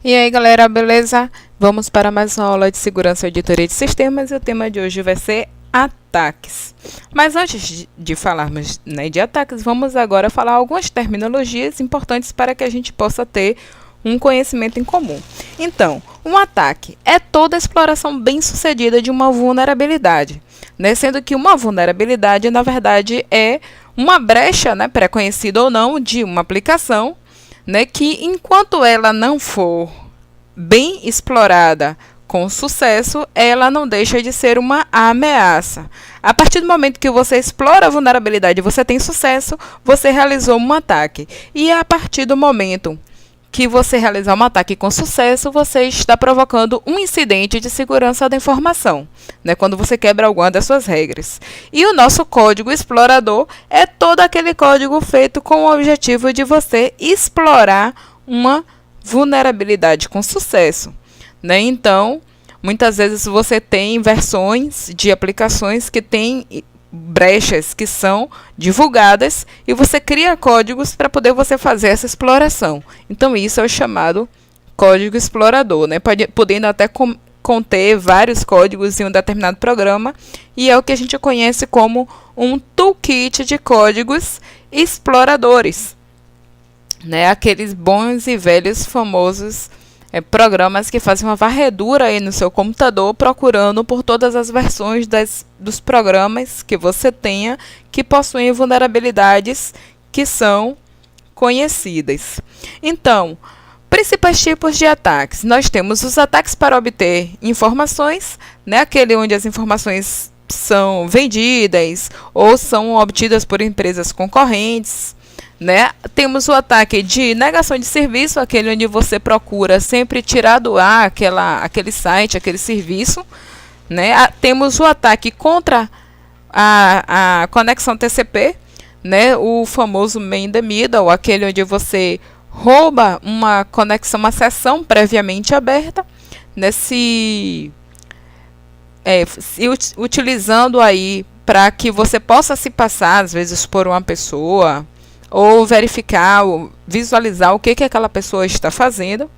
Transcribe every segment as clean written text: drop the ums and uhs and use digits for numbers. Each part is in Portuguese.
E aí, galera, beleza? Vamos para mais uma aula de segurança e auditoria de sistemas e o tema de hoje vai ser ataques. Mas antes de falarmos, de ataques, vamos agora falar algumas terminologias importantes para que a gente possa ter um conhecimento em comum. Então, um ataque é toda a exploração bem-sucedida de uma vulnerabilidade, sendo que uma vulnerabilidade, na verdade, é uma brecha, pré-conhecida ou não, de uma aplicação, que enquanto ela não for bem explorada com sucesso, ela não deixa de ser uma ameaça. A partir do momento que você explora a vulnerabilidade e você tem sucesso, você realizou um ataque. E a partir do momento que você realizar um ataque com sucesso, você está provocando um incidente de segurança da informação, quando você quebra alguma das suas regras. E o nosso código explorador é todo aquele código feito com o objetivo de você explorar uma vulnerabilidade com sucesso. Então, muitas vezes você tem versões de aplicações que têm brechas que são divulgadas e você cria códigos para poder você fazer essa exploração. Então isso é o chamado código explorador, podendo até conter vários códigos em um determinado programa, e é o que a gente conhece como um toolkit de códigos exploradores, aqueles bons e velhos famosos programas que fazem uma varredura aí no seu computador, procurando por todas as versões dos programas que você tenha que possuem vulnerabilidades que são conhecidas. Então, principais tipos de ataques. Nós temos os ataques para obter informações, aquele onde as informações são vendidas ou são obtidas por empresas concorrentes. Temos o ataque de negação de serviço, aquele onde você procura sempre tirar do ar aquele site, aquele serviço. Temos o ataque contra a conexão TCP, o famoso man in the middle, aquele onde você rouba uma conexão, uma sessão previamente aberta, utilizando aí para que você possa se passar, às vezes, por uma pessoa, ou verificar, ou visualizar o que aquela pessoa está fazendo.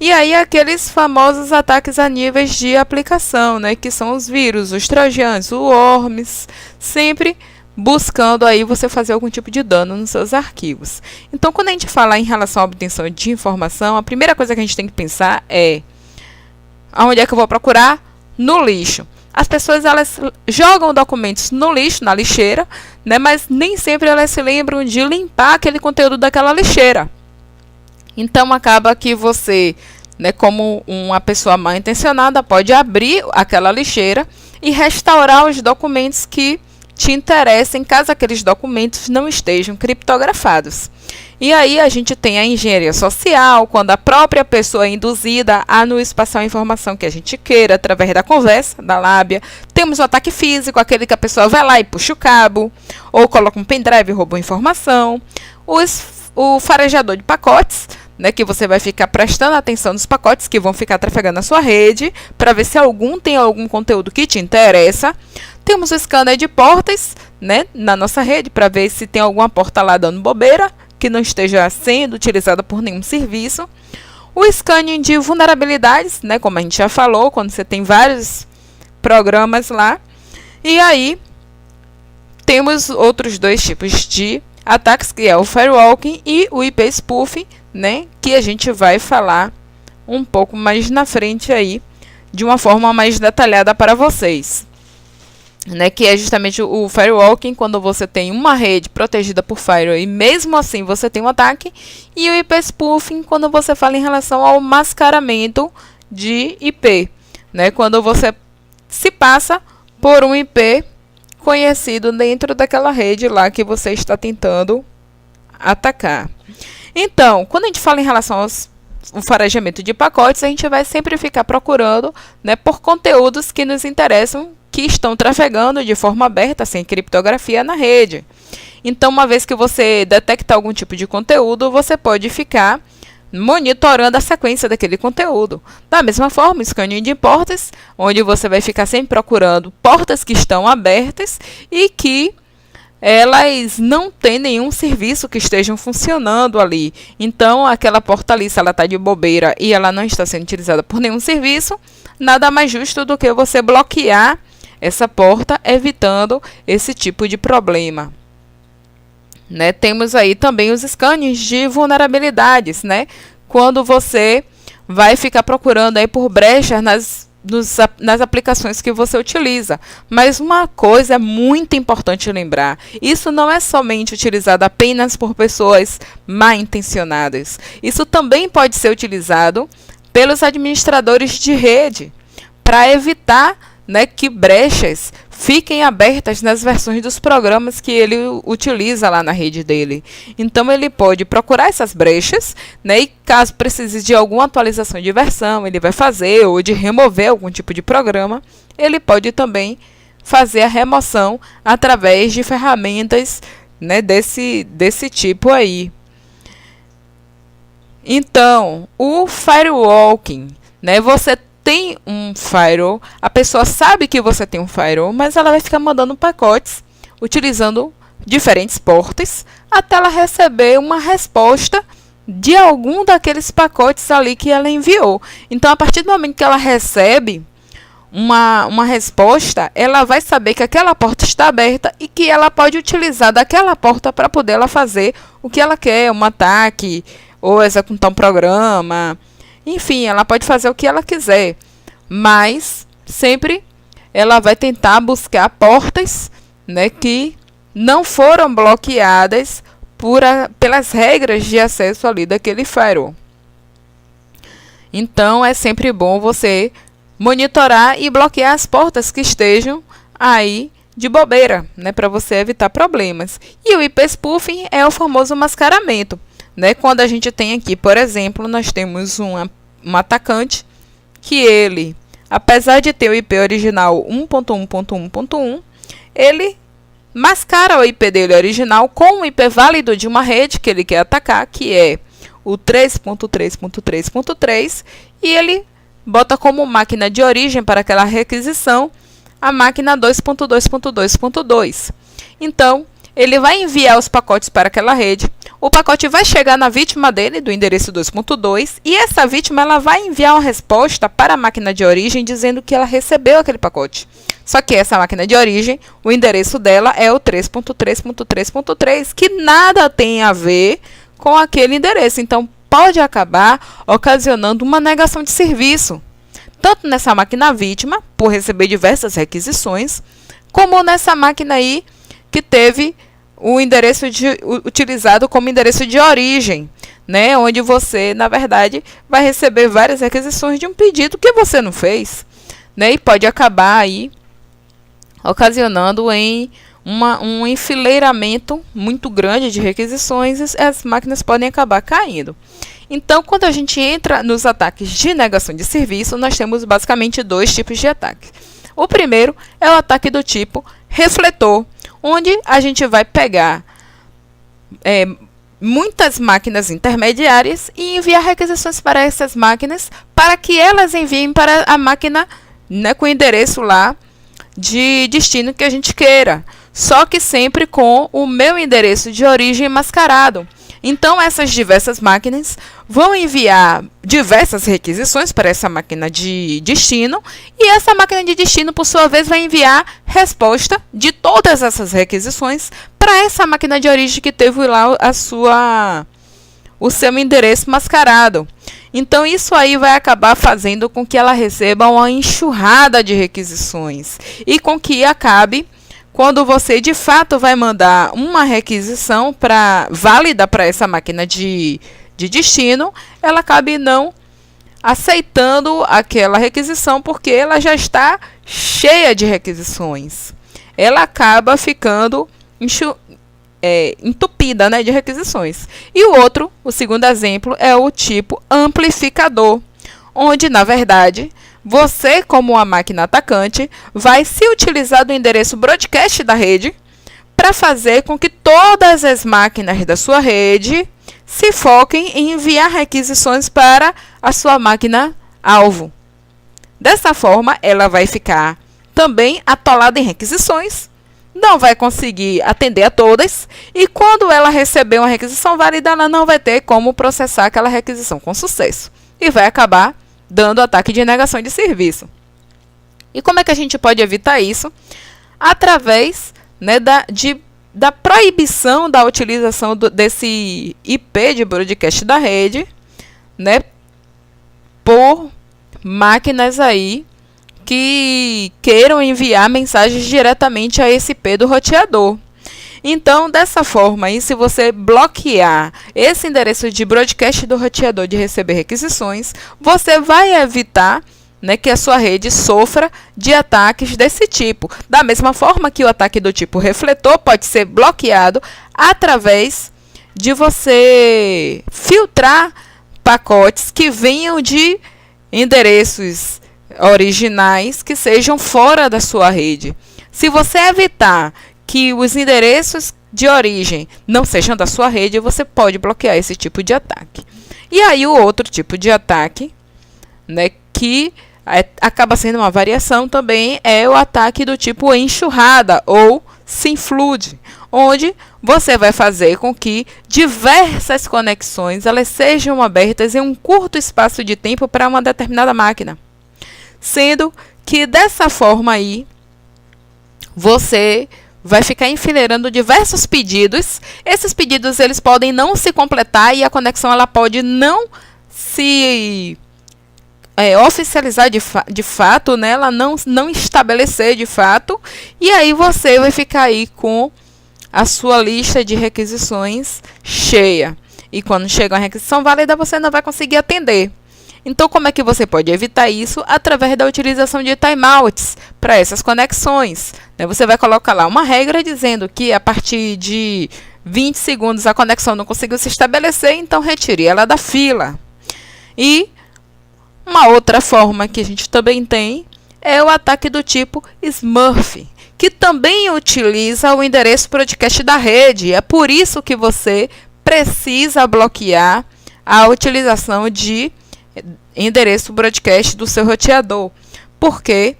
E aí aqueles famosos ataques a níveis de aplicação, que são os vírus, os trojanos, o worms, sempre buscando aí você fazer algum tipo de dano nos seus arquivos. Então, quando a gente fala em relação à obtenção de informação, a primeira coisa que a gente tem que pensar é: aonde é que eu vou procurar? No lixo. As pessoas, elas jogam documentos no lixo, na lixeira, mas nem sempre elas se lembram de limpar aquele conteúdo daquela lixeira. Então, acaba que você, como uma pessoa mal intencionada, pode abrir aquela lixeira e restaurar os documentos que te interessem, caso aqueles documentos não estejam criptografados. E aí a gente tem a engenharia social, quando a própria pessoa é induzida a nos passar a informação que a gente queira, através da conversa, da lábia. Temos o ataque físico, aquele que a pessoa vai lá e puxa o cabo, ou coloca um pendrive e rouba a informação. O farejador de pacotes, que você vai ficar prestando atenção nos pacotes que vão ficar trafegando na sua rede, para ver se tem algum conteúdo que te interessa. Temos o scanner de portas, na nossa rede, para ver se tem alguma porta lá dando bobeira, que não esteja sendo utilizada por nenhum serviço. O scanning de vulnerabilidades, como a gente já falou, quando você tem vários programas lá. E aí, temos outros dois tipos de ataques, que é o firewalking e o IP spoofing, que a gente vai falar um pouco mais na frente aí, de uma forma mais detalhada para vocês. Que é justamente o firewalking, quando você tem uma rede protegida por firewall e mesmo assim você tem um ataque, e o IP spoofing, quando você fala em relação ao mascaramento de IP, quando você se passa por um IP conhecido dentro daquela rede lá que você está tentando atacar. Então, quando a gente fala em relação ao farejamento de pacotes, a gente vai sempre ficar procurando, por conteúdos que nos interessam, que estão trafegando de forma aberta, sem criptografia, na rede. Então, uma vez que você detecta algum tipo de conteúdo, você pode ficar monitorando a sequência daquele conteúdo. Da mesma forma, o scanning de portas, onde você vai ficar sempre procurando portas que estão abertas e que elas não têm nenhum serviço que estejam funcionando ali. Então, aquela porta ali, se ela está de bobeira e ela não está sendo utilizada por nenhum serviço, nada mais justo do que você bloquear essa porta, evitando esse tipo de problema. Né? Temos aí também os scanners de vulnerabilidades, né? Quando você vai ficar procurando aí por brechas nas aplicações que você utiliza. Mas uma coisa é muito importante lembrar: isso não é somente utilizado apenas por pessoas mal intencionadas. Isso também pode ser utilizado pelos administradores de rede para evitar, né, que brechas fiquem abertas nas versões dos programas que ele utiliza lá na rede dele. Então ele pode procurar essas brechas, né, e caso precise de alguma atualização de versão, ele vai fazer, ou de remover algum tipo de programa, ele pode também fazer a remoção através de ferramentas, né, desse tipo aí. Então, o firewalking, né, você tem um firewall, a pessoa sabe que você tem um firewall, mas ela vai ficar mandando pacotes utilizando diferentes portas até ela receber uma resposta de algum daqueles pacotes ali que ela enviou. Então, a partir do momento que ela recebe uma resposta, ela vai saber que aquela porta está aberta e que ela pode utilizar daquela porta para poder ela fazer o que ela quer, um ataque ou executar um programa. Enfim, ela pode fazer o que ela quiser, mas sempre ela vai tentar buscar portas, né, que não foram bloqueadas pelas regras de acesso ali daquele firewall. Então, é sempre bom você monitorar e bloquear as portas que estejam aí de bobeira, né, para você evitar problemas. E o IP spoofing é o famoso mascaramento. Né? Quando a gente tem aqui, por exemplo, nós temos um atacante que ele, apesar de ter o IP original 1.1.1.1, ele mascara o IP dele original com o IP válido de uma rede que ele quer atacar, que é o 3.3.3.3, e ele bota como máquina de origem para aquela requisição a máquina 2.2.2.2. Então, ele vai enviar os pacotes para aquela rede, o pacote vai chegar na vítima dele, do endereço 2.2, e essa vítima ela vai enviar uma resposta para a máquina de origem dizendo que ela recebeu aquele pacote. Só que essa máquina de origem, o endereço dela é o 3.3.3.3, que nada tem a ver com aquele endereço. Então, pode acabar ocasionando uma negação de serviço, tanto nessa máquina vítima, por receber diversas requisições, como nessa máquina aí que teve o endereço utilizado como endereço de origem, né, onde você, na verdade, vai receber várias requisições de um pedido que você não fez, né, e pode acabar aí ocasionando em um enfileiramento muito grande de requisições e as máquinas podem acabar caindo. Então, quando a gente entra nos ataques de negação de serviço, nós temos basicamente dois tipos de ataques. O primeiro é o ataque do tipo refletor, onde a gente vai pegar muitas máquinas intermediárias e enviar requisições para essas máquinas para que elas enviem para a máquina, né, com o endereço lá de destino que a gente queira, só que sempre com o meu endereço de origem mascarado. Então, essas diversas máquinas vão enviar diversas requisições para essa máquina de destino, e essa máquina de destino, por sua vez, vai enviar resposta de todas essas requisições para essa máquina de origem que teve lá o seu endereço mascarado. Então, isso aí vai acabar fazendo com que ela receba uma enxurrada de requisições e com que acabe, quando você de fato vai mandar uma requisição válida para essa máquina de destino, ela acabe não aceitando aquela requisição porque ela já está cheia de requisições. Ela acaba ficando entupida, né, de requisições. E o segundo exemplo, é o tipo amplificador, onde, na verdade, você, como uma máquina atacante, vai se utilizar do endereço broadcast da rede para fazer com que todas as máquinas da sua rede se foquem em enviar requisições para a sua máquina alvo. Dessa forma, ela vai ficar também atolada em requisições, não vai conseguir atender a todas, e quando ela receber uma requisição válida, ela não vai ter como processar aquela requisição com sucesso, e vai acabar dando ataque de negação de serviço. E como é que a gente pode evitar isso? Através, né, da proibição da utilização desse IP de broadcast da rede, né, por máquinas aí que queiram enviar mensagens diretamente a esse IP do roteador. Então, dessa forma aí, se você bloquear esse endereço de broadcast do roteador de receber requisições, você vai evitar, né, que a sua rede sofra de ataques desse tipo. Da mesma forma que o ataque do tipo refletor pode ser bloqueado através de você filtrar pacotes que venham de endereços originais que sejam fora da sua rede. Se você evitar que os endereços de origem não sejam da sua rede, você pode bloquear esse tipo de ataque. E aí o outro tipo de ataque, né, que acaba sendo uma variação também, é o ataque do tipo enxurrada ou SymFlood, onde você vai fazer com que diversas conexões elas sejam abertas em um curto espaço de tempo para uma determinada máquina. Sendo que dessa forma aí, você vai ficar enfileirando diversos pedidos. Esses pedidos eles podem não se completar e a conexão ela pode não se oficializar de fato, né? Ela não estabelecer de fato. E aí você vai ficar aí com a sua lista de requisições cheia. E quando chega uma requisição válida, você não vai conseguir atender. Então, como é que você pode evitar isso? Através da utilização de timeouts para essas conexões. Você vai colocar lá uma regra dizendo que a partir de 20 segundos a conexão não conseguiu se estabelecer, então retire ela da fila. E uma outra forma que a gente também tem é o ataque do tipo Smurf, que também utiliza o endereço broadcast da rede. É por isso que você precisa bloquear a utilização de endereço broadcast do seu roteador. Por quê?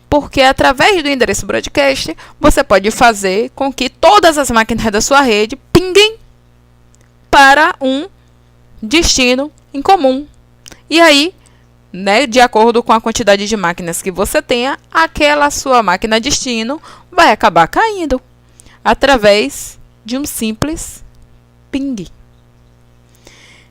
Porque através do endereço broadcast, você pode fazer com que todas as máquinas da sua rede pinguem para um destino em comum. E aí, né, de acordo com a quantidade de máquinas que você tenha, aquela sua máquina destino vai acabar caindo através de um simples ping.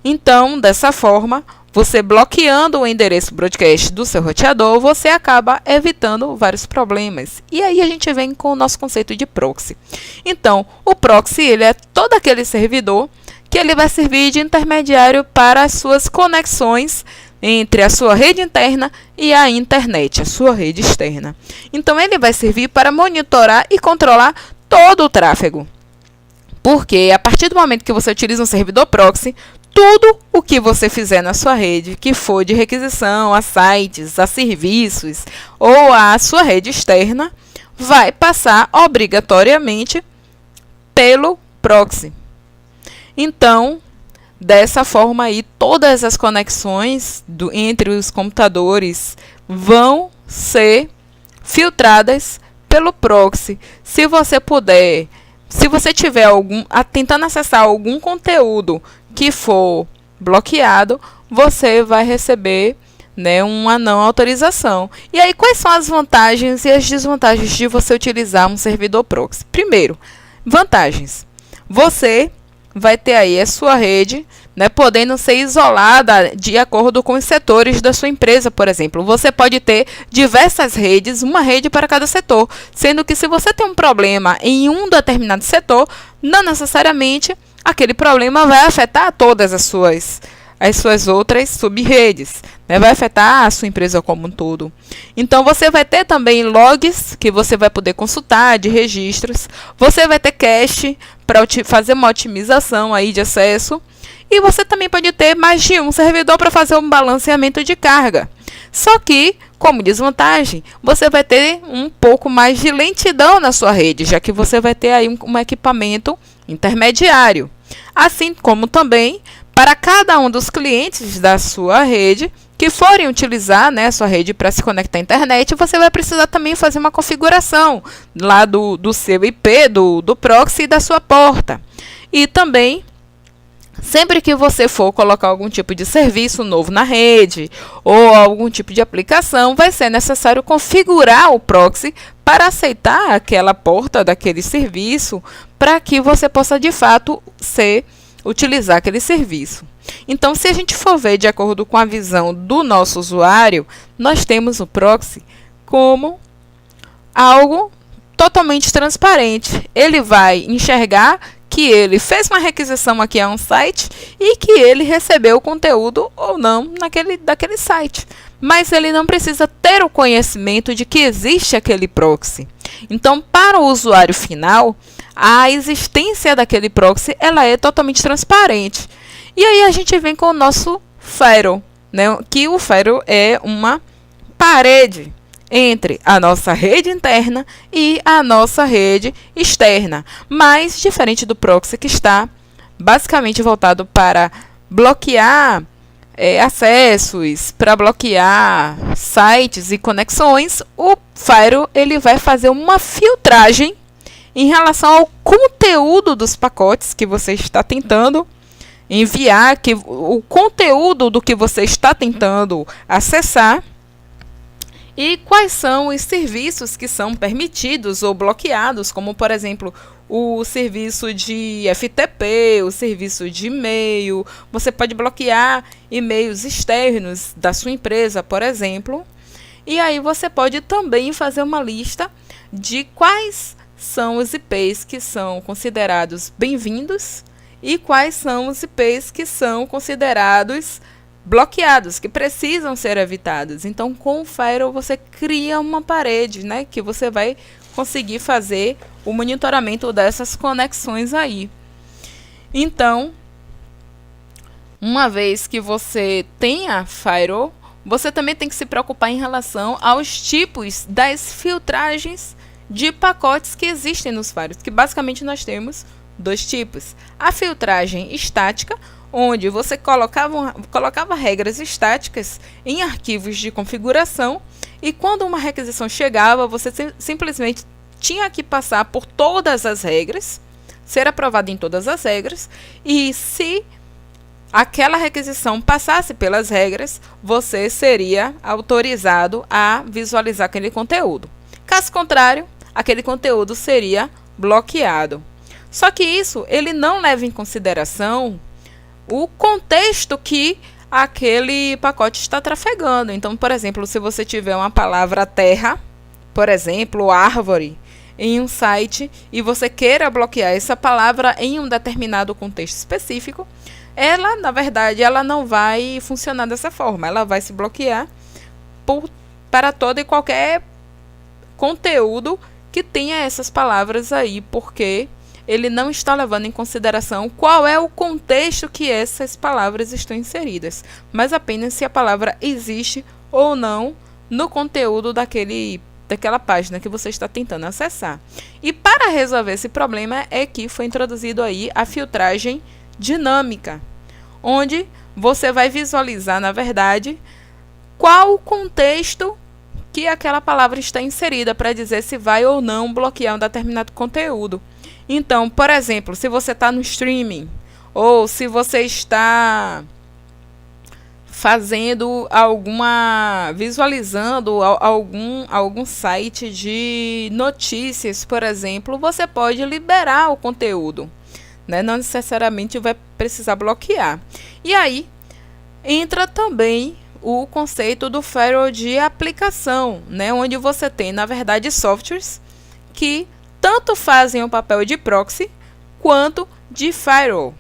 Então, dessa forma, você bloqueando o endereço broadcast do seu roteador, você acaba evitando vários problemas. E aí a gente vem com o nosso conceito de proxy. Então, o proxy ele é todo aquele servidor que ele vai servir de intermediário para as suas conexões entre a sua rede interna e a internet, a sua rede externa. Então, ele vai servir para monitorar e controlar todo o tráfego. Porque a partir do momento que você utiliza um servidor proxy, tudo o que você fizer na sua rede, que for de requisição a sites, a serviços ou a sua rede externa, vai passar obrigatoriamente pelo proxy. Então, dessa forma aí, todas as conexões entre os computadores vão ser filtradas pelo proxy. Se você puder, se você tiver tentando acessar algum conteúdo que for bloqueado, você vai receber, né, uma não autorização. E aí, quais são as vantagens e as desvantagens de você utilizar um servidor proxy? Primeiro, vantagens. Você vai ter aí a sua rede, né, podendo ser isolada de acordo com os setores da sua empresa, por exemplo. Você pode ter diversas redes, uma rede para cada setor, sendo que se você tem um problema em um determinado setor, não necessariamente aquele problema vai afetar todas as suas outras sub-redes, né? Vai afetar a sua empresa como um todo. Então, você vai ter também logs que você vai poder consultar de registros. Você vai ter cache para fazer uma otimização aí de acesso. E você também pode ter mais de um servidor para fazer um balanceamento de carga. Só que, como desvantagem, você vai ter um pouco mais de lentidão na sua rede, já que você vai ter aí um equipamento intermediário. Assim como também, para cada um dos clientes da sua rede, que forem utilizar, né, sua rede para se conectar à internet, você vai precisar também fazer uma configuração lá do seu IP, do proxy e da sua porta. E também, sempre que você for colocar algum tipo de serviço novo na rede ou algum tipo de aplicação, vai ser necessário configurar o proxy para aceitar aquela porta daquele serviço, para que você possa de fato utilizar aquele serviço. Então, se a gente for ver de acordo com a visão do nosso usuário, nós temos o proxy como algo totalmente transparente. Ele vai enxergar que ele fez uma requisição aqui a um site e que ele recebeu o conteúdo ou não daquele site. Mas ele não precisa ter o conhecimento de que existe aquele proxy. Então, para o usuário final, a existência daquele proxy ela é totalmente transparente. E aí a gente vem com o nosso firewall, né? Que o firewall é uma parede entre a nossa rede interna e a nossa rede externa, mas diferente do proxy, que está basicamente voltado para bloquear acessos, para bloquear sites e conexões, o firewall ele vai fazer uma filtragem em relação ao conteúdo dos pacotes que você está tentando enviar, o conteúdo do que você está tentando acessar, e quais são os serviços que são permitidos ou bloqueados, como, por exemplo, o serviço de FTP, o serviço de e-mail. Você pode bloquear e-mails externos da sua empresa, por exemplo. E aí você pode também fazer uma lista de quais são os IPs que são considerados bem-vindos e quais são os IPs que são considerados bloqueados, que precisam ser evitados. Então, com o firewall você cria uma parede, né, que você vai conseguir fazer o monitoramento dessas conexões aí. Então, uma vez que você tenha firewall, você também tem que se preocupar em relação aos tipos das filtragens de pacotes que existem nos firewalls, que basicamente nós temos dois tipos. A filtragem estática, onde você colocava regras estáticas em arquivos de configuração, e quando uma requisição chegava, você simplesmente tinha que passar por todas as regras, ser aprovado em todas as regras, e se aquela requisição passasse pelas regras, você seria autorizado a visualizar aquele conteúdo. Caso contrário, aquele conteúdo seria bloqueado. Só que isso ele não leva em consideração o contexto que aquele pacote está trafegando. Então, por exemplo, se você tiver uma palavra terra, por exemplo, árvore, em um site e você queira bloquear essa palavra em um determinado contexto específico, ela, na verdade, ela não vai funcionar dessa forma. Ela vai se bloquear para todo e qualquer conteúdo que tenha essas palavras aí, porque ele não está levando em consideração qual é o contexto que essas palavras estão inseridas, mas apenas se a palavra existe ou não no conteúdo daquela página que você está tentando acessar. E para resolver esse problema é que foi introduzido aí a filtragem dinâmica, onde você vai visualizar, na verdade, qual o contexto que aquela palavra está inserida para dizer se vai ou não bloquear um determinado conteúdo. Então, por exemplo, se você está no streaming ou se você está visualizando algum site de notícias, por exemplo, você pode liberar o conteúdo, né? Não necessariamente vai precisar bloquear. E aí entra também o conceito do firewall de aplicação, né? Onde você tem, na verdade, softwares que tanto fazem o papel de proxy quanto de firewall.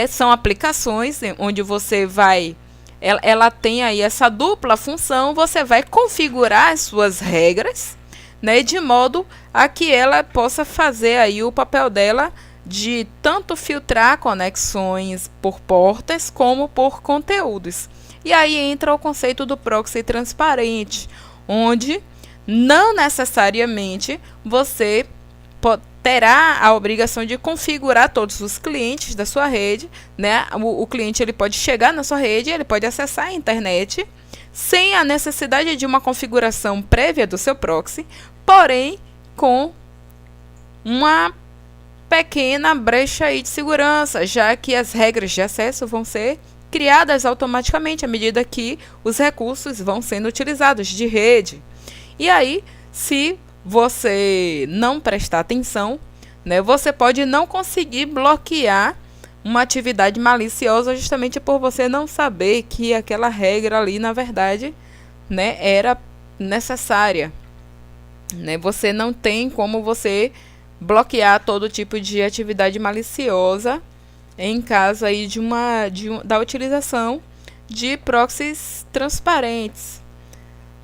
São aplicações onde você vai, ela tem aí essa dupla função, você vai configurar as suas regras, né, de modo a que ela possa fazer aí o papel dela de tanto filtrar conexões por portas como por conteúdos. E aí entra o conceito do proxy transparente, onde não necessariamente você terá a obrigação de configurar todos os clientes da sua rede, né? O cliente ele pode chegar na sua rede, ele pode acessar a internet sem a necessidade de uma configuração prévia do seu proxy, porém com uma pequena brecha aí de segurança, já que as regras de acesso vão ser criadas automaticamente à medida que os recursos vão sendo utilizados de rede. E aí, se você não prestar atenção, né, você pode não conseguir bloquear uma atividade maliciosa justamente por você não saber que aquela regra ali, na verdade, né, era necessária. Né? Você não tem como você bloquear todo tipo de atividade maliciosa em caso aí da utilização de proxies transparentes,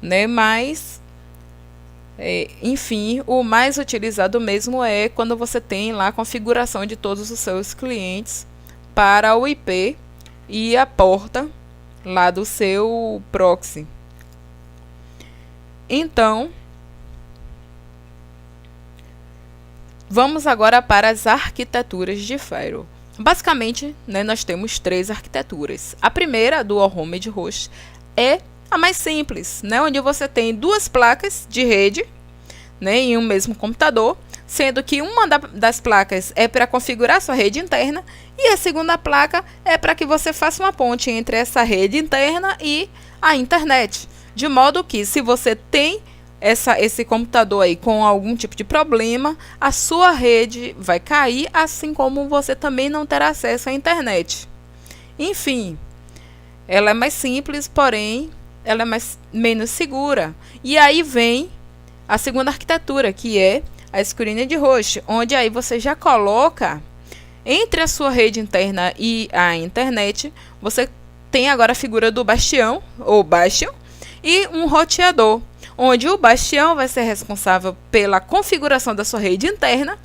né? Mas, enfim, o mais utilizado mesmo é quando você tem lá a configuração de todos os seus clientes para o IP e a porta lá do seu proxy. Então, vamos agora para as arquiteturas de Firewall. Basicamente, né, nós temos 3 arquiteturas. A primeira, a Dual Homed Host, é a mais simples, né, onde você tem 2 placas de rede, né, em um mesmo computador, sendo que uma das placas é para configurar sua rede interna e a segunda placa é para que você faça uma ponte entre essa rede interna e a internet. De modo que, se você tem esse computador aí com algum tipo de problema, a sua rede vai cair, assim como você também não terá acesso à internet. Enfim, ela é mais simples, porém, ela é menos segura. E aí vem a segunda arquitetura, que é a Screened Host, onde aí você já coloca entre a sua rede interna e a internet, você tem agora a figura do bastião, ou bastion, e um roteador, onde o bastião vai ser responsável pela configuração da sua rede interna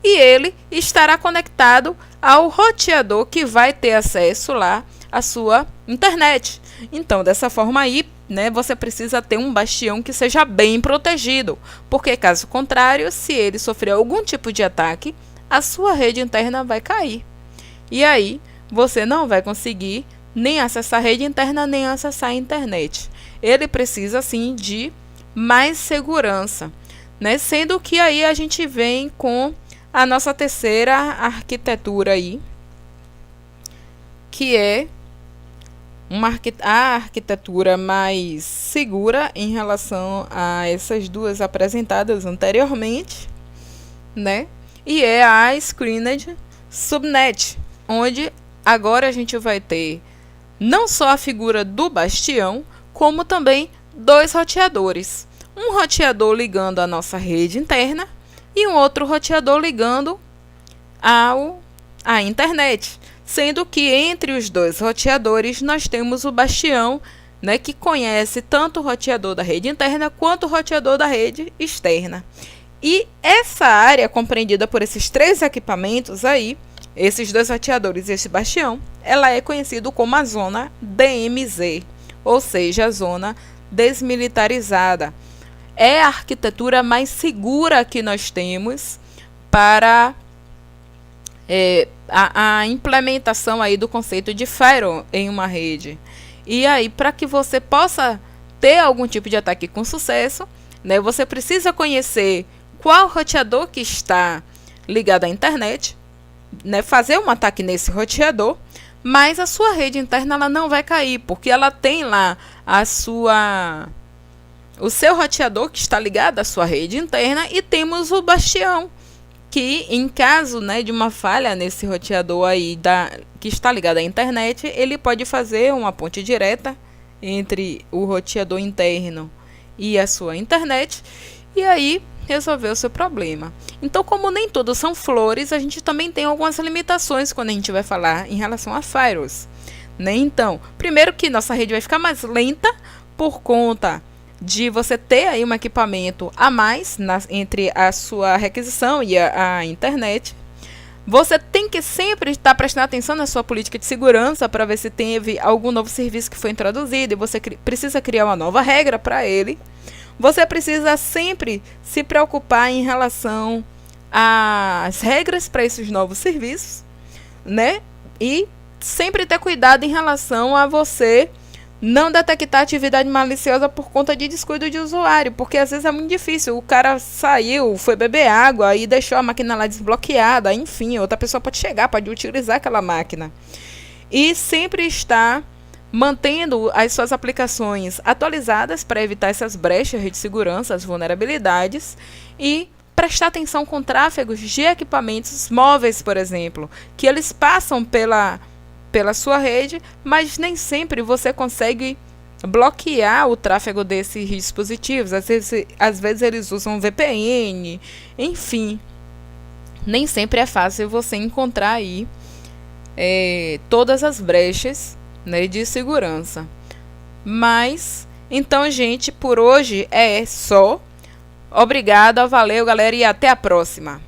e ele estará conectado ao roteador que vai ter acesso lá à sua internet. Então, dessa forma aí, né, você precisa ter um bastião que seja bem protegido, porque caso contrário, se ele sofrer algum tipo de ataque, a sua rede interna vai cair. E aí, você não vai conseguir nem acessar a rede interna, nem acessar a internet. Ele precisa, sim, de mais segurança, né? Sendo que aí a gente vem com a nossa terceira arquitetura aí, que é a arquitetura mais segura em relação a essas duas apresentadas anteriormente, né? E é a Screened Subnet, onde agora a gente vai ter não só a figura do bastião, como também 2 roteadores. Um roteador ligando a nossa rede interna e um outro roteador ligando à internet. Sendo que entre os 2 roteadores nós temos o bastião, né, que conhece tanto o roteador da rede interna quanto o roteador da rede externa. E essa área compreendida por esses 3 equipamentos aí, esses 2 roteadores e esse bastião, ela é conhecida como a zona DMZ, ou seja, a zona desmilitarizada. É a arquitetura mais segura que nós temos para a implementação aí do conceito de firewall em uma rede. E aí, para que você possa ter algum tipo de ataque com sucesso, né, você precisa conhecer qual roteador que está ligado à internet, né, fazer um ataque nesse roteador, mas a sua rede interna ela não vai cair, porque ela tem lá o seu roteador que está ligado à sua rede interna e temos o bastião, que em caso, né, de uma falha nesse roteador aí que está ligado à internet, ele pode fazer uma ponte direta entre o roteador interno e a sua internet e aí resolver o seu problema. Então, como nem todos são flores, a gente também tem algumas limitações quando a gente vai falar em relação a firewalls, né? Então, primeiro que nossa rede vai ficar mais lenta por conta de você ter aí um equipamento a mais entre a sua requisição e a internet. Você tem que sempre estar prestando atenção na sua política de segurança para ver se teve algum novo serviço que foi introduzido e você precisa criar uma nova regra para ele. Você precisa sempre se preocupar em relação as regras para esses novos serviços, né? E sempre ter cuidado em relação a você não detectar atividade maliciosa por conta de descuido de usuário, porque às vezes é muito difícil. O cara saiu, foi beber água e deixou a máquina lá desbloqueada, enfim, outra pessoa pode chegar, pode utilizar aquela máquina. E sempre estar mantendo as suas aplicações atualizadas para evitar essas brechas de segurança, as vulnerabilidades, e prestar atenção com tráfegos de equipamentos móveis, por exemplo, que eles passam pela sua rede, mas nem sempre você consegue bloquear o tráfego desses dispositivos. Às vezes eles usam VPN, enfim. Nem sempre é fácil você encontrar aí todas as brechas, né, de segurança. Mas, então, gente, por hoje é só. Obrigada, valeu, galera, e até a próxima.